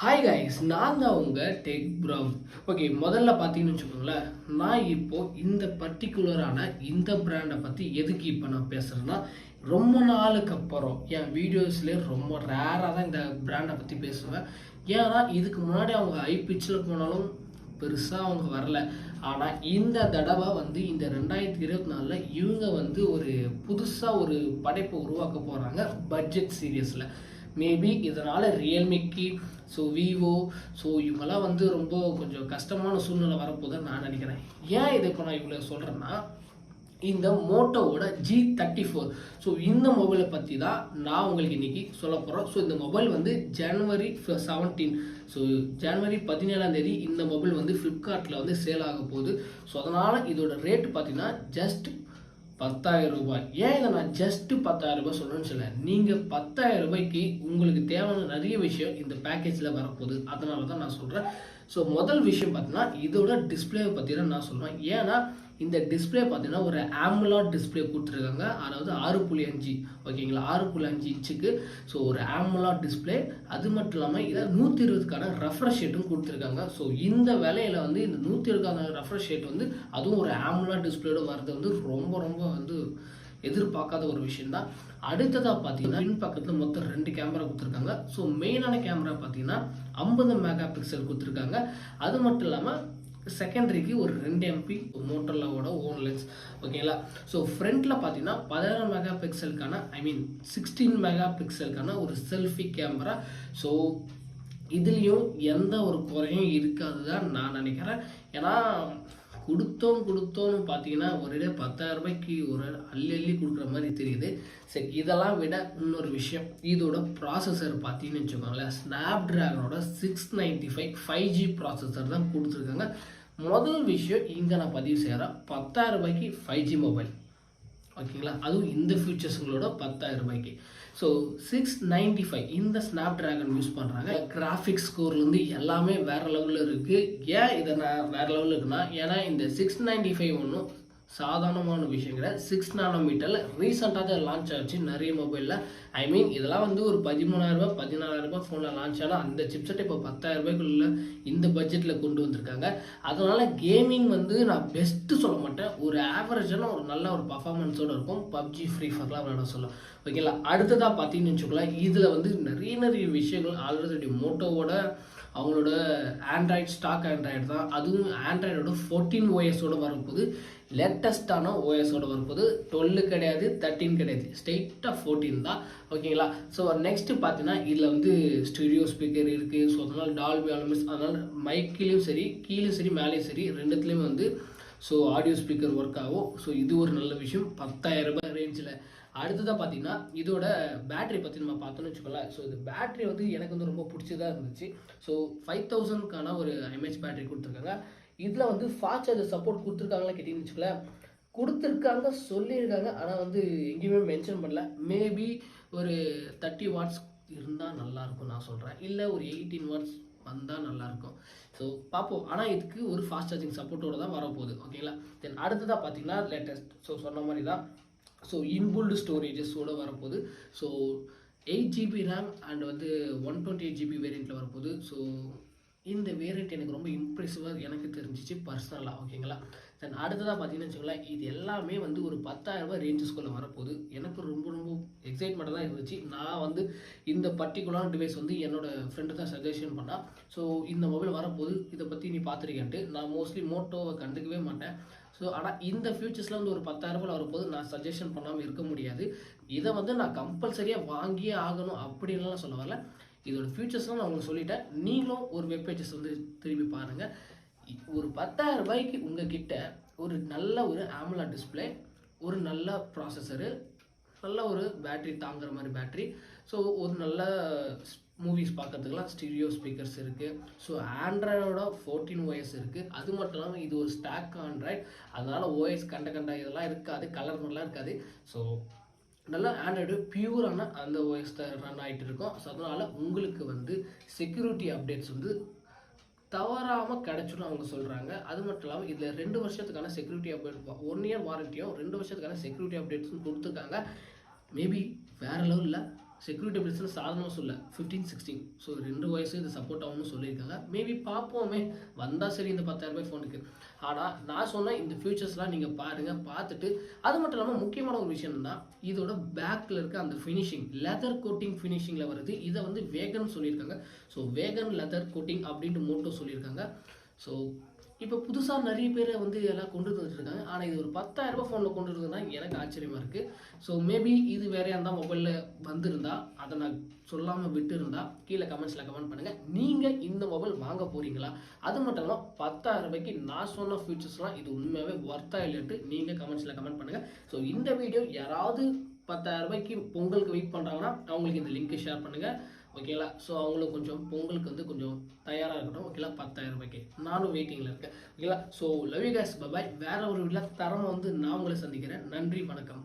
Hi guys, நான் தான் உங்கள் டெக் ப்ரௌஸ். ஓகே, முதல்ல பார்த்தீங்கன்னு வச்சுக்கோங்களேன், நான் இப்போது இந்த பர்டிகுலரான இந்த பிராண்டை பற்றி எதுக்கு இப்போ நான் பேசுகிறேன்னா, ரொம்ப நாளுக்கு அப்புறம் என் வீடியோஸ்லேயே ரொம்ப ரேராக தான் இந்த பிராண்டை பற்றி பேசுவேன். ஏன்னா இதுக்கு முன்னாடி அவங்க ஹை பிச்சில் போனாலும் பெருசாக அவங்க வரல. ஆனால் இந்த தடவை வந்து இந்த 2024 இவங்க வந்து ஒரு புதுசாக ஒரு படைப்பை உருவாக்க போகிறாங்க பட்ஜெட் சீரியஸில். மேபி இதனால் ரியல்மிக்கு விவோ இவங்கெல்லாம் வந்து ரொம்ப கொஞ்சம் கஷ்டமான சூழ்நிலை வரப்போதுன்னு நான் நினைக்கிறேன். ஏன் இதை இப்போ நான் இவ்வளோ சொல்கிறேன்னா, இந்த மோட்டோவோட G34 இந்த மொபைலை பற்றி தான் நான் உங்களுக்கு இன்றைக்கி சொல்ல போகிறோம். இந்த மொபைல் வந்து ஜனவரி 17 ஜனவரி 17 இந்த மொபைல் வந்து ஃப்ளிப்கார்ட்டில் வந்து சேல் ஆக போகுது. அதனால் இதோட ரேட்டு பார்த்தீங்கன்னா ஜஸ்ட் 10,000 ரூபாய். ஏன் இதை நான் ஜஸ்ட்டு 10,000 ரூபாய் சொல்லணும்னு சொல்ல, நீங்கள் 10,000 ரூபாய்க்கு உங்களுக்கு தேவையான நிறைய விஷயம் இந்த பேக்கேஜில் வரப்போகுது. அதனால தான் நான் சொல்கிறேன். முதல் விஷயம் பார்த்தீங்கன்னா இதோட டிஸ்பிளேவை பற்றி தான் நான் சொல்லுவேன். ஏன்னா இந்த டிஸ்பிளே பார்த்தீங்கன்னா ஒரு AMOLED டிஸ்பிளே கொடுத்துருக்காங்க. அதாவது 6.5 ஓகேங்களா, 6.5 இன்ச்சுக்கு ஒரு AMOLED டிஸ்பிளே. அது மட்டும் இல்லாமல் இதை 120க்கான ரெஃப்ரெஷ் ரேட்டும் கொடுத்துருக்காங்க. இந்த விலையில வந்து இந்த 120க்கான ரெஃப்ரெஷ் ரேட் வந்து அதுவும் ஒரு AMOLED டிஸ்பிளேயோட வர்றது வந்து ரொம்ப ரொம்ப வந்து எதிர்பார்க்காத ஒரு விஷயம் தான். அடுத்ததாக பார்த்தீங்கன்னா பின் பக்கத்தில் மொத்தம் 2 கேமரா கொடுத்துருக்காங்க. மெயினான கேமரா பார்த்தீங்கன்னா 50 மெகா பிக்சல் கொடுத்துருக்காங்க. அது மட்டும் இல்லாமல் செகண்டரிக்கு ஒரு 2 MP மோட்டோரோலாவோட ஓன் லென்ஸ் ஓகேங்களா. ஃப்ரண்ட்டில் பார்த்தீங்கன்னா 16 மெகா பிக்சலுக்கான 16 மெகா பிக்சலுக்கான ஒரு செல்ஃபி கேமரா. இதுலேயும் எந்த ஒரு குறையும் இருக்காது தான் நான் நினைக்கிறேன். ஏன்னா கொடுத்தோன்னு பார்த்தீங்கன்னா ஒரே 10,000 ரூபாய்க்கு ஒரு அள்ளி கொடுக்குற மாதிரி தெரியுது. சரி, இதெல்லாம் விட இன்னொரு விஷயம், இதோட ப்ராசஸர் பார்த்தீங்கன்னு வச்சுக்கோங்களேன், ஸ்னாப் ட்ராகனோட 695 5G ப்ராசஸர் தான் கொடுத்துருக்காங்க. முதல் விஷயம் இங்கே நான் பதிவு செய்கிறேன், 10,000 ரூபாய்க்கு 5G மொபைல் ஓகேங்களா, அதுவும் இந்த ஃபீச்சர்ஸுங்களோட 10,000 ரூபாய்க்கு. 695 இந்த ஸ்னாப் ட்ராகன் யூஸ் பண்ணுறாங்க. கிராஃபிக்ஸ் ஸ்கோர்லேருந்து எல்லாமே வேறு லெவலில் இருக்குது. ஏன் இதை நான் வேறு லெவலில் இருக்குன்னா, ஏன்னா இந்த 695 ஒன்றும் சாதாரணமான விஷயம் கிடையாது. 6 நானோமீட்டரில் ரீசெண்டாக தான் லான்ச் ஆச்சு நிறைய மொபைலில். இதெல்லாம் வந்து ஒரு 13,000 ரூபாய் 14,000 ரூபாய் ஃபோனில் லான்ச் ஆனால் அந்த சிப்செட் இப்போ 10,000 ரூபாய்க்குள்ள இந்த பட்ஜெட்டில் கொண்டு வந்திருக்காங்க. அதனால் கேமிங் வந்து நான் பெஸ்ட்டு சொல்ல மாட்டேன், ஒரு ஆவரேஜான ஒரு நல்ல ஒரு பர்ஃபார்மன்ஸோடு இருக்கும். பப்ஜி ஃப்ரீ ஃபயர்லாம் விளையாட சொல்லலாம் ஓகேங்களா. அடுத்ததாக பார்த்தீங்கன்னு வச்சுக்கலாம், இதில் வந்து நிறைய விஷயங்கள் ஆல்ரெடி மோட்டோவோட அவங்களோட ஆண்ட்ராய்டு ஸ்டாக் ஆண்ட்ராய்டு தான், அதுவும் ஆண்ட்ராய்டோட 14 OSோட வரப்போகுது. லேட்டஸ்டான ஓஎஸோட வரப்போது 12 கிடையாது, 13 கிடையாது, ஸ்ட்ரெயிட்டாக 14 தான் ஓகேங்களா. நெக்ஸ்ட்டு பார்த்தீங்கன்னா இதில் வந்து ஸ்டூடியோ ஸ்பீக்கர் இருக்குது. அதனால் டால்பி அட்மாஸ், அதனால் மைக்கிலையும் சரி கீழே சரி மேலேயும் சரி ரெண்டுத்துலேயுமே வந்து ஆடியோ ஸ்பீக்கர் ஒர்க் ஆகும். இது ஒரு நல்ல விஷயம் 10,000 ரூபாய் ரேஞ்சில். அடுத்ததாக பார்த்தீங்கன்னா இதோட பேட்டரி பற்றி நம்ம பார்த்தோன்னு வச்சுக்கோங்களேன். இது பேட்டரி வந்து எனக்கு வந்து ரொம்ப பிடிச்சதாக இருந்துச்சு. 5000க்கான ஒரு mAh பேட்டரி கொடுத்துருக்காங்க. இதில் வந்து ஃபாஸ்ட் சார்ஜர் சப்போர்ட் கொடுத்துருக்காங்களா கேட்டிங்கன்னு வச்சுக்கோங்களேன், கொடுத்துருக்காங்க சொல்லியிருக்காங்க. ஆனால் வந்து எங்கேயுமே மென்ஷன் பண்ணல. மேபி ஒரு 30 வாட்ஸ் இருந்தால் நல்லாயிருக்கும் நான் சொல்கிறேன், இல்லை ஒரு 18 வாட்ஸ் வந்தால் நல்லாயிருக்கும். பார்ப்போம். ஆனால் இதுக்கு ஒரு ஃபாஸ்ட் சார்ஜிங் சப்போர்ட்டோடு தான் வரப்போகுது ஓகேங்களா. தென் அடுத்ததாக பார்த்தீங்கன்னா லேட்டஸ்ட் சொன்ன மாதிரி தான் இன்புல்டு ஸ்டோரேஜஸோடு வரப்போகுது. 8GB ரேம் அண்ட் வந்து 128GB வேரியண்ட்டில் வரப்போகுது. இந்த வேரியண்ட் எனக்கு ரொம்ப இம்ப்ரெசிவாக எனக்கு தெரிஞ்சிச்சு பர்சனலாக ஓகேங்களா. தென் அடுத்ததாக பார்த்தீங்கன்னு வச்சுக்கோங்களேன், இது எல்லாமே வந்து ஒரு 10,000 ரூபாய் ரேஞ்சஸ்குள்ளே வரப்போகுது. எனக்கு ரொம்ப எக்ஸைட்மெண்ட்டாக தான் இருந்துச்சு. நான் வந்து இந்த பர்டிகுலர் டிவைஸ் வந்து என்னோடய ஃப்ரெண்டு தான் சஜஷன் பண்ணால். இந்த மொபைல் வரப்போகுது, இதை பற்றி நீ பார்த்துருக்கேன்ட்டு. நான் மோஸ்ட்லி மோட்டோவை கண்டுக்கவே மாட்டேன். ஆனால் இந்த ஃபியூச்சர்ஸில் வந்து ஒரு 10,000 ரூபாய் வரப்போது நான் சஜஷன் பண்ணாமல் இருக்க முடியாது. இதை வந்து நான் கம்பல்சரியாக வாங்கியே ஆகணும் அப்படின்லாம் சொல்ல வரல. இதோட ஃபியூச்சர்ஸ்லாம் நான் உங்களுக்கு சொல்லிட்டேன். நீங்களும் ஒரு வெப் பேஜஸ் வந்து திரும்பி பாருங்கள். ஒரு 10,000 ரூபாய்க்கு உங்ககிட்ட ஒரு நல்ல ஒரு AMOLED டிஸ்பிளே, ஒரு நல்ல ப்ராசஸரு, நல்ல ஒரு பேட்ரி தாங்குற மாதிரி பேட்ரி, ஒரு நல்ல மூவிஸ் பார்க்கறதுக்கெலாம் ஸ்டீரியோ ஸ்பீக்கர்ஸ் இருக்குது. ஆண்ட்ராய்டோட 14 OS இருக்குது. அது மட்டும் இல்லாமல் இது ஒரு ஸ்டாக் ஆண்ட்ராய்டு, அதனால் OS கண்ட இதெல்லாம் இருக்காது, கலர் நல்லா இருக்காது. நல்லா ஆண்ட்ராய்டு பியூரான அந்த ஓஎஸ் தான் ரன் ஆகிட்டு இருக்கும். அதனால் உங்களுக்கு வந்து செக்யூரிட்டி அப்டேட்ஸ் வந்து தவறாமல் கிடச்சிடும் அவங்க சொல்கிறாங்க. அது மட்டும் இல்லாமல் இதில் 2 வருஷத்துக்கான செக்யூரிட்டி அப்டேட், 1 இயர் வாரண்டியும் 2 வருஷத்துக்கான செக்யூரிட்டி அப்டேட்ஸும் கொடுத்துருக்காங்க. மேபி வேறு லெவலில் செக்யூரிட்டி பிரிட்ஸில் சாதனமாக சொல்ல 15-16 ஸோ 2 வயசு இது சப்போர்ட் ஆகும்னு சொல்லியிருக்காங்க. மேபி பார்ப்போமே, வந்தால் சரி இந்த 10,000 ரூபாய் ஃபோனுக்கு. ஆனால் நான் சொன்ன இந்த ஃபியூச்சர்ஸ்லாம் நீங்கள் பாருங்கள், பார்த்துட்டு அது மட்டும் இல்லாமல் முக்கியமான ஒரு விஷயம் தான் இதோட பேக்கில் இருக்க அந்த ஃபினிஷிங் லெதர் கோட்டிங் ஃபினிஷிங்கில் வருது. இதை வந்து வேகன் சொல்லியிருக்காங்க. ஸோ வேகன் லெதர் கோட்டிங் அப்படின்ட்டு மோட்டோ சொல்லியிருக்காங்க. ஸோ இப்போ புதுசாக நிறைய பேர் வந்து எல்லாம் கொண்டு வந்துட்டுருக்காங்க. ஆனால் இது ஒரு 10,000 ரூபாய் ஃபோனில் கொண்டு வருதுன்னா எனக்கு ஆச்சரியமாக இருக்குது. ஸோ மேபி இது வேறையாக இருந்தால் மொபைலில் வந்திருந்தா அதை நான் சொல்லாமல் விட்டு இருந்தால் கீழே கமெண்ட்ஸில் கமெண்ட் பண்ணுங்கள். நீங்கள் இந்த மொபைல் வாங்க போகிறீங்களா? அது மட்டும் இல்லாமல் 10,000 ரூபாய்க்கு நான் சொன்ன ஃபீச்சர்ஸ்லாம் இது உண்மையாகவே ஒர்த்தா இல்லைன்ட்டு நீங்கள் கமெண்ட்ஸில் கமெண்ட் பண்ணுங்கள். ஸோ இந்த வீடியோ யாராவது 10,000 ரூபாய்க்கு பொங்கலுக்கு வெயிட் பண்ணுறாங்கன்னா அவங்களுக்கு இந்த லிங்க்கை ஷேர் பண்ணுங்கள். ஓகேங்களா? ஸோ அவங்களும் கொஞ்சம் பொங்கலுக்கு வந்து கொஞ்சம் தயாராக இருக்கட்டும். ஓகேங்களா? 10,000 ரூபாய்க்கு நானும் வெயிட்டிங்கில் இருக்கேன். ஓகேங்களா? So love you guys, bye. வேற ஒரு வீட்டில் தரமாக வந்து நான் உங்களை சந்திக்கிறேன். நன்றி, வணக்கம்.